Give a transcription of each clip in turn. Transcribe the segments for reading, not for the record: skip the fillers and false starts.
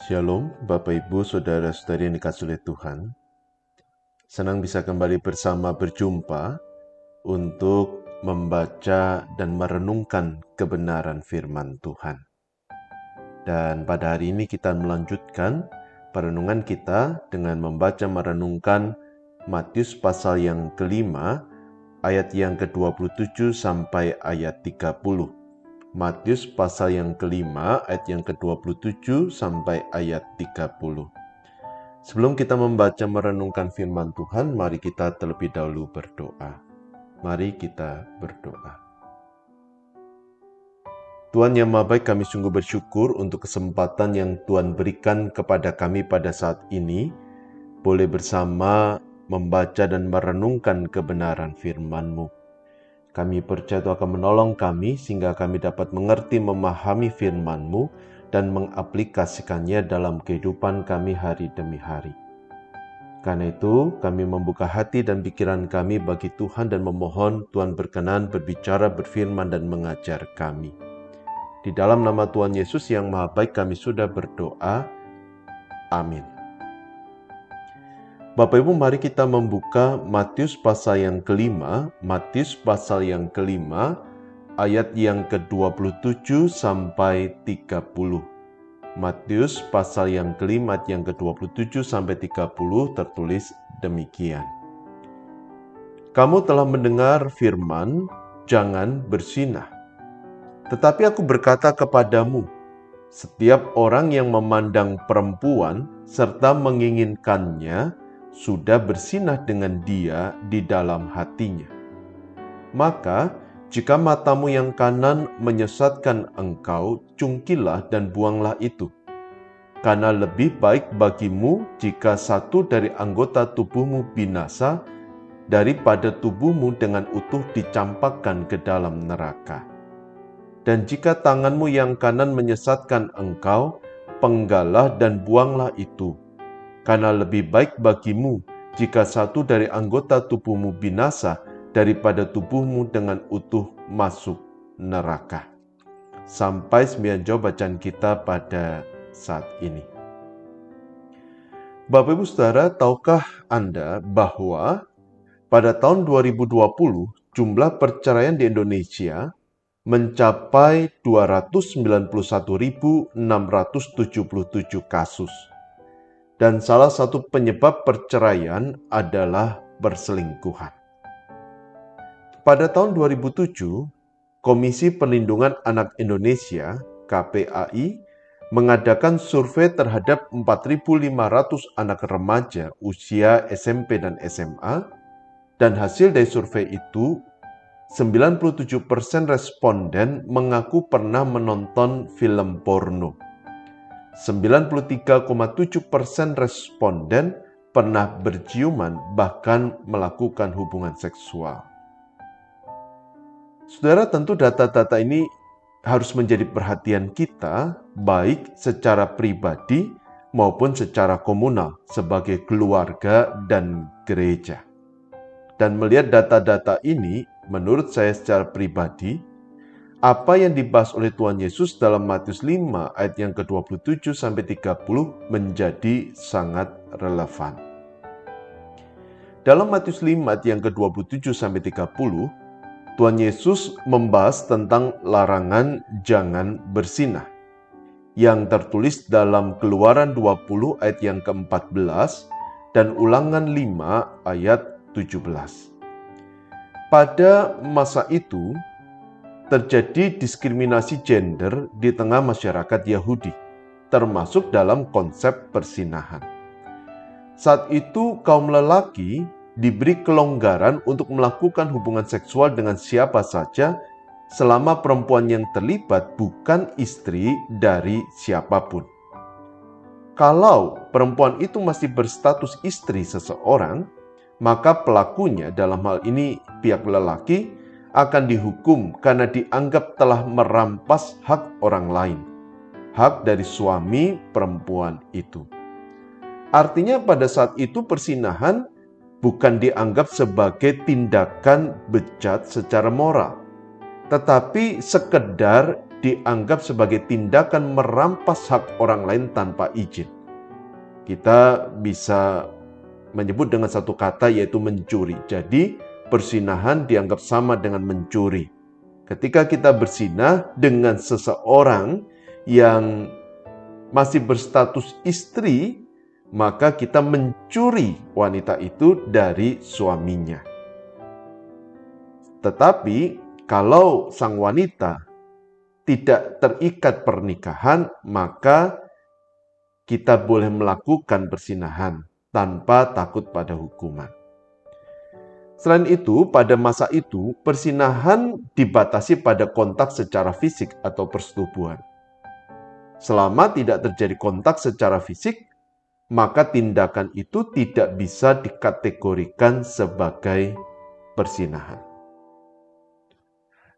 Shalom, Bapak Ibu, Saudara-saudari yang dikasihi oleh Tuhan. Senang bisa kembali berjumpa untuk membaca dan merenungkan kebenaran firman Tuhan. Dan pada hari ini kita melanjutkan perenungan kita dengan membaca merenungkan Matius pasal yang kelima, ayat yang ke-27 sampai ayat 30. Matius pasal yang kelima, ayat yang ke-27 sampai ayat 30. Sebelum kita membaca merenungkan firman Tuhan, mari kita terlebih dahulu berdoa. Mari kita berdoa. Tuhan yang Maha Baik, kami sungguh bersyukur untuk kesempatan yang Tuhan berikan kepada kami pada saat ini, boleh bersama membaca dan merenungkan kebenaran firman-Mu. Kami percaya Tuhan akan menolong kami sehingga kami dapat mengerti, memahami firman-Mu dan mengaplikasikannya dalam kehidupan kami hari demi hari. Karena itu, kami membuka hati dan pikiran kami bagi Tuhan dan memohon Tuhan berkenan berbicara, berfirman, dan mengajar kami. Di dalam nama Tuhan Yesus yang Maha Baik kami sudah berdoa. Amin. Bapak Ibu, mari kita membuka Matius pasal yang kelima, ayat yang ke-27 sampai 30. Matius pasal yang kelima, ayat yang ke-27 sampai 30 tertulis demikian. Kamu telah mendengar firman, jangan berzinah. Tetapi aku berkata kepadamu, setiap orang yang memandang perempuan serta menginginkannya, sudah berzinah dengan dia di dalam hatinya. Maka, jika matamu yang kanan menyesatkan engkau, cungkilah dan buanglah itu. Karena lebih baik bagimu jika satu dari anggota tubuhmu binasa, daripada tubuhmu dengan utuh dicampakkan ke dalam neraka. Dan jika tanganmu yang kanan menyesatkan engkau, penggalah dan buanglah itu. Karena lebih baik bagimu jika satu dari anggota tubuhmu binasa daripada tubuhmu dengan utuh masuk neraka. Sampai 9 jawab bacaan kita pada saat ini. Bapak Ibu Saudara, tahukah Anda bahwa pada tahun 2020 jumlah perceraian di Indonesia mencapai 291.677 kasus. Dan salah satu penyebab perceraian adalah perselingkuhan. Pada tahun 2007, Komisi Perlindungan Anak Indonesia (KPAI) mengadakan survei terhadap 4.500 anak remaja usia SMP dan SMA, dan hasil dari survei itu, 97% responden mengaku pernah menonton film porno. 93,7% responden pernah berciuman, bahkan melakukan hubungan seksual. Saudara, tentu data-data ini harus menjadi perhatian kita, baik secara pribadi maupun secara komunal sebagai keluarga dan gereja. Dan melihat data-data ini, menurut saya secara pribadi, apa yang dibahas oleh Tuhan Yesus dalam Matius 5 ayat yang ke-27 sampai 30 menjadi sangat relevan. Dalam Matius 5 ayat yang ke-27 sampai 30, Tuhan Yesus membahas tentang larangan jangan berzinah yang tertulis dalam Keluaran 20 ayat yang ke-14 dan Ulangan 5 ayat 17. Pada masa itu, terjadi diskriminasi gender di tengah masyarakat Yahudi, termasuk dalam konsep perzinahan. Saat itu kaum lelaki diberi kelonggaran untuk melakukan hubungan seksual dengan siapa saja selama perempuan yang terlibat bukan istri dari siapapun. Kalau perempuan itu masih berstatus istri seseorang, maka pelakunya, dalam hal ini pihak lelaki, akan dihukum karena dianggap telah merampas hak orang lain, hak dari suami perempuan itu. Artinya pada saat itu perzinahan bukan dianggap sebagai tindakan bejat secara moral, tetapi sekedar dianggap sebagai tindakan merampas hak orang lain tanpa izin. Kita bisa menyebut dengan satu kata, yaitu mencuri. Jadi, perzinahan dianggap sama dengan mencuri. Ketika kita berzinah dengan seseorang yang masih berstatus istri, maka kita mencuri wanita itu dari suaminya. Tetapi kalau sang wanita tidak terikat pernikahan, maka kita boleh melakukan perzinahan tanpa takut pada hukuman. Selain itu, pada masa itu, perzinahan dibatasi pada kontak secara fisik atau persetubuhan. Selama tidak terjadi kontak secara fisik, maka tindakan itu tidak bisa dikategorikan sebagai perzinahan.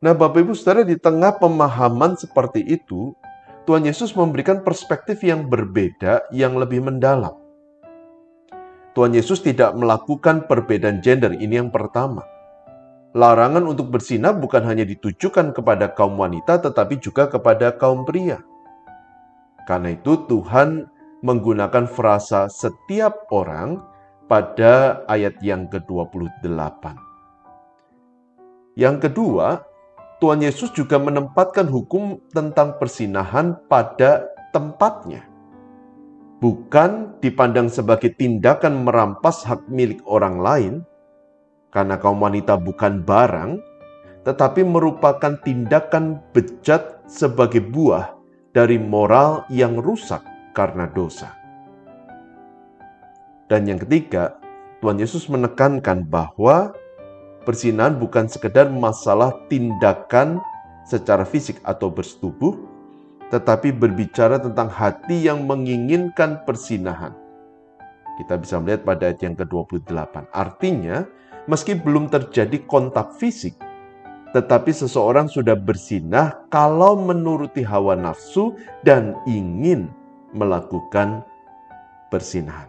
Nah, Bapak Ibu Saudara, di tengah pemahaman seperti itu, Tuhan Yesus memberikan perspektif yang berbeda yang lebih mendalam. Tuhan Yesus tidak melakukan perbedaan gender, ini yang pertama. Larangan untuk berzina bukan hanya ditujukan kepada kaum wanita, tetapi juga kepada kaum pria. Karena itu Tuhan menggunakan frasa setiap orang pada ayat yang ke-28. Yang kedua, Tuhan Yesus juga menempatkan hukum tentang perzinahan pada tempatnya. Bukan dipandang sebagai tindakan merampas hak milik orang lain, karena kaum wanita bukan barang, tetapi merupakan tindakan bejat sebagai buah dari moral yang rusak karena dosa. Dan yang ketiga, Tuhan Yesus menekankan bahwa perzinahan bukan sekedar masalah tindakan secara fisik atau bersetubuh, tetapi berbicara tentang hati yang menginginkan perzinahan. Kita bisa melihat pada ayat yang ke-28. Artinya, meski belum terjadi kontak fisik, tetapi seseorang sudah berzinah kalau menuruti hawa nafsu dan ingin melakukan perzinahan.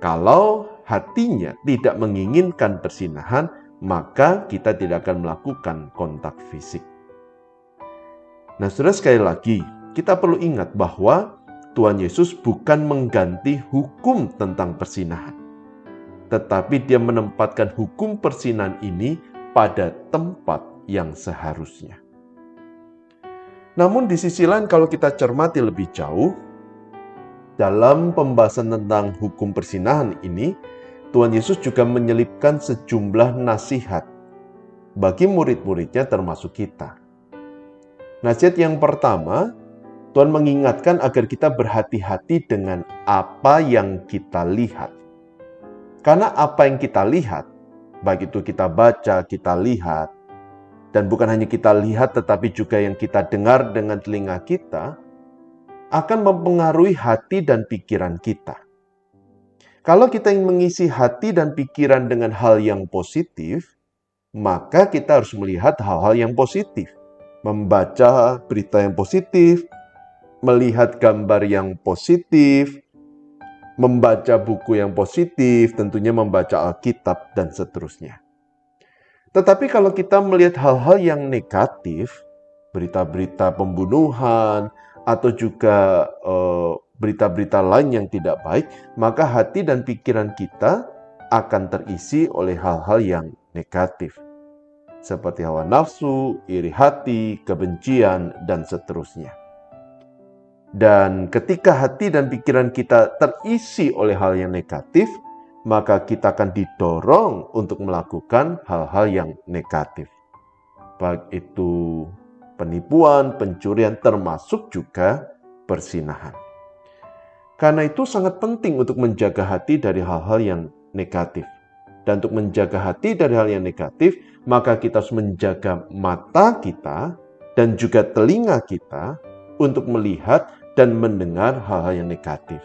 Kalau hatinya tidak menginginkan perzinahan, maka kita tidak akan melakukan kontak fisik. Nah, saudara, sekali lagi, kita perlu ingat bahwa Tuhan Yesus bukan mengganti hukum tentang perzinahan, tetapi Dia menempatkan hukum perzinahan ini pada tempat yang seharusnya. Namun di sisi lain, kalau kita cermati lebih jauh, dalam pembahasan tentang hukum perzinahan ini, Tuhan Yesus juga menyelipkan sejumlah nasihat bagi murid-muridnya termasuk kita. Nasihat yang pertama, Tuhan mengingatkan agar kita berhati-hati dengan apa yang kita lihat. Karena apa yang kita lihat, baik itu kita baca, kita lihat, dan bukan hanya kita lihat tetapi juga yang kita dengar dengan telinga kita, akan mempengaruhi hati dan pikiran kita. Kalau kita ingin mengisi hati dan pikiran dengan hal yang positif, maka kita harus melihat hal-hal yang positif. Membaca berita yang positif, melihat gambar yang positif, membaca buku yang positif, tentunya membaca Alkitab, dan seterusnya. Tetapi kalau kita melihat hal-hal yang negatif, berita-berita pembunuhan, atau juga berita-berita lain yang tidak baik, maka hati dan pikiran kita akan terisi oleh hal-hal yang negatif. Seperti hawa nafsu, iri hati, kebencian, dan seterusnya. Dan ketika hati dan pikiran kita terisi oleh hal yang negatif, maka kita akan didorong untuk melakukan hal-hal yang negatif. Baik itu penipuan, pencurian, termasuk juga perzinahan. Karena itu sangat penting untuk menjaga hati dari hal-hal yang negatif. Dan untuk menjaga hati dari hal yang negatif, maka kita harus menjaga mata kita dan juga telinga kita untuk melihat dan mendengar hal-hal yang negatif.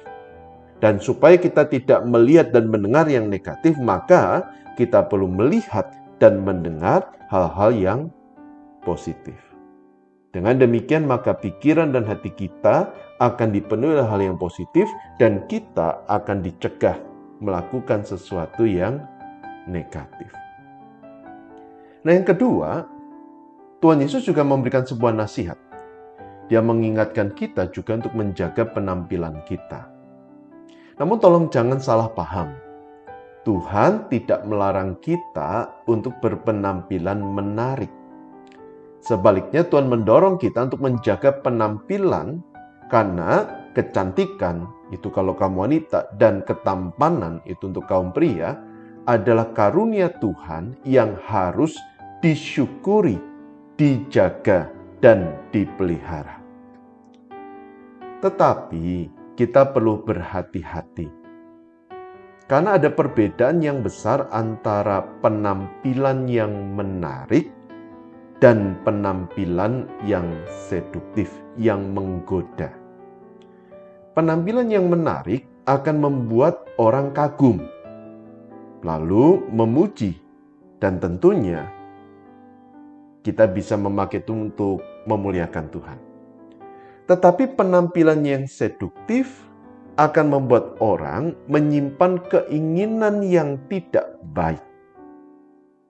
Dan supaya kita tidak melihat dan mendengar yang negatif, maka kita perlu melihat dan mendengar hal-hal yang positif. Dengan demikian, maka pikiran dan hati kita akan dipenuhi oleh hal yang positif dan kita akan dicegah melakukan sesuatu yang negatif. Nah, yang kedua, Tuhan Yesus juga memberikan sebuah nasihat. Dia mengingatkan kita juga untuk menjaga penampilan kita. Namun tolong jangan salah paham. Tuhan tidak melarang kita untuk berpenampilan menarik. Sebaliknya Tuhan mendorong kita untuk menjaga penampilan karena kecantikan itu kalau kaum wanita dan ketampanan itu untuk kaum pria adalah karunia Tuhan yang harus disyukuri, dijaga, dan dipelihara. Tetapi kita perlu berhati-hati. Karena ada perbedaan yang besar antara penampilan yang menarik dan penampilan yang seduktif, yang menggoda. Penampilan yang menarik akan membuat orang kagum, lalu memuji, dan tentunya kita bisa memakai itu untuk memuliakan Tuhan. Tetapi penampilan yang seduktif akan membuat orang menyimpan keinginan yang tidak baik.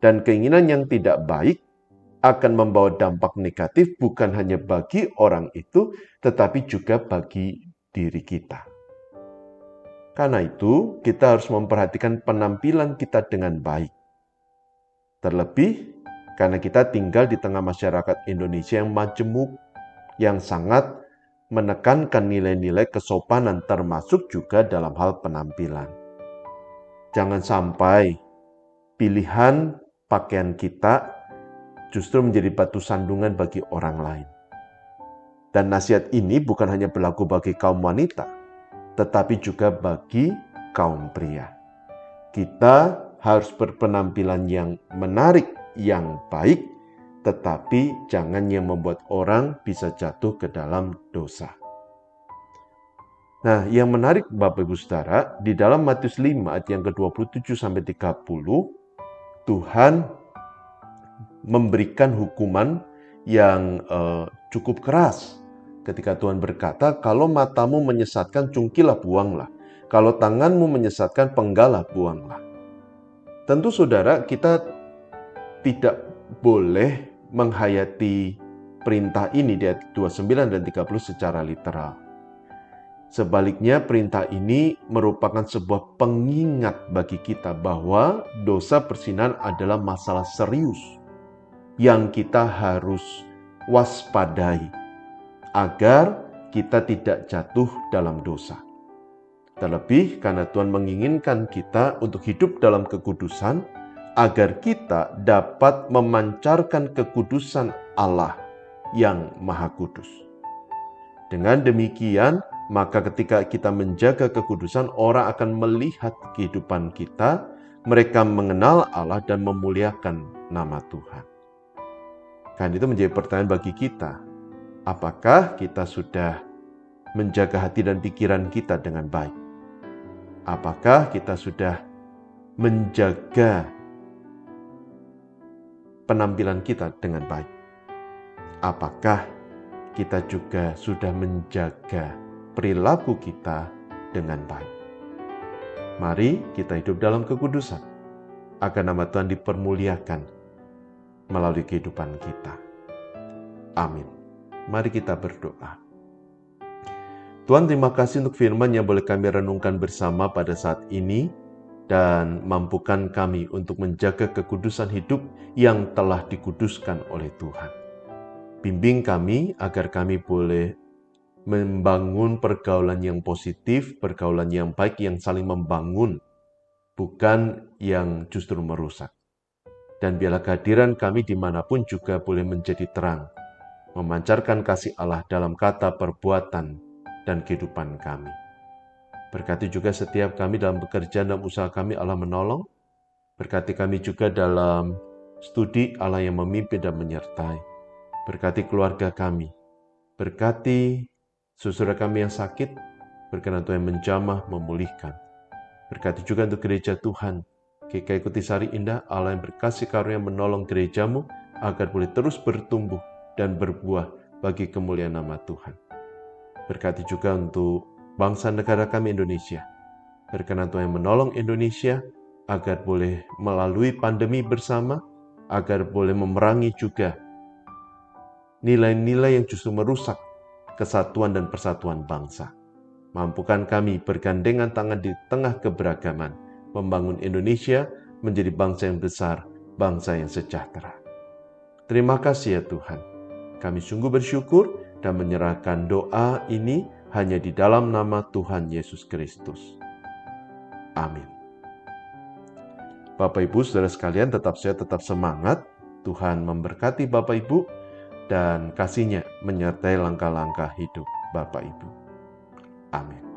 Dan keinginan yang tidak baik akan membawa dampak negatif bukan hanya bagi orang itu, tetapi juga bagi diri kita. Karena itu, kita harus memperhatikan penampilan kita dengan baik. Terlebih, karena kita tinggal di tengah masyarakat Indonesia yang majemuk, yang sangat menekankan nilai-nilai kesopanan termasuk juga dalam hal penampilan. Jangan sampai pilihan pakaian kita justru menjadi batu sandungan bagi orang lain. Dan nasihat ini bukan hanya berlaku bagi kaum wanita, tetapi juga bagi kaum pria. Kita harus berpenampilan yang menarik, yang baik, tetapi jangan yang membuat orang bisa jatuh ke dalam dosa. Nah, yang menarik Bapak Ibu Saudara, di dalam Matius 5 ayat yang ke-27-30, Tuhan memberikan hukuman yang cukup keras. Ketika Tuhan berkata, kalau matamu menyesatkan, cungkilah, buanglah. Kalau tanganmu menyesatkan, penggalah, buanglah. Tentu saudara, kita tidak boleh menghayati perintah ini di ayat 29 dan 30 secara literal. Sebaliknya, perintah ini merupakan sebuah pengingat bagi kita bahwa dosa perzinahan adalah masalah serius yang kita harus waspadai agar kita tidak jatuh dalam dosa. Terlebih karena Tuhan menginginkan kita untuk hidup dalam kekudusan agar kita dapat memancarkan kekudusan Allah yang Maha Kudus. Dengan demikian, maka ketika kita menjaga kekudusan, orang akan melihat kehidupan kita, mereka mengenal Allah dan memuliakan nama Tuhan. Kan itu menjadi pertanyaan bagi kita. Apakah kita sudah menjaga hati dan pikiran kita dengan baik? Apakah kita sudah menjaga penampilan kita dengan baik? Apakah kita juga sudah menjaga perilaku kita dengan baik? Mari kita hidup dalam kekudusan, agar nama Tuhan dipermuliakan melalui kehidupan kita. Amin. Mari kita berdoa. Tuhan, terima kasih untuk firman yang boleh kami renungkan bersama pada saat ini, dan mampukan kami untuk menjaga kekudusan hidup yang telah dikuduskan oleh Tuhan. Bimbing kami agar kami boleh membangun pergaulan yang positif, pergaulan yang baik, yang saling membangun, bukan yang justru merusak. Dan biarlah kehadiran kami dimanapun juga boleh menjadi terang, memancarkan kasih Allah dalam kata, perbuatan, dan kehidupan kami. Berkati juga setiap kami dalam pekerjaan dan usaha kami, Allah menolong. Berkati kami juga dalam studi, Allah yang memimpin dan menyertai. Berkati keluarga kami. Berkati saudara kami yang sakit, berkenan Tuhan menjamah, memulihkan. Berkati juga untuk gereja Tuhan, GKI Kutisari Indah, Allah yang berkasih karunia menolong gerejamu agar boleh terus bertumbuh dan berbuah bagi kemuliaan nama Tuhan. Berkati juga untuk bangsa negara kami Indonesia. Berkenan Tuhan menolong Indonesia agar boleh melalui pandemi bersama, agar boleh memerangi juga nilai-nilai yang justru merusak kesatuan dan persatuan bangsa. Mampukan kami bergandengan tangan di tengah keberagaman, membangun Indonesia menjadi bangsa yang besar, bangsa yang sejahtera. Terima kasih ya Tuhan. Kami sungguh bersyukur dan menyerahkan doa ini hanya di dalam nama Tuhan Yesus Kristus. Amin. Bapak Ibu, saudara sekalian, tetap semangat. Tuhan memberkati Bapak Ibu dan kasih-Nya menyertai langkah-langkah hidup Bapak Ibu. Amin.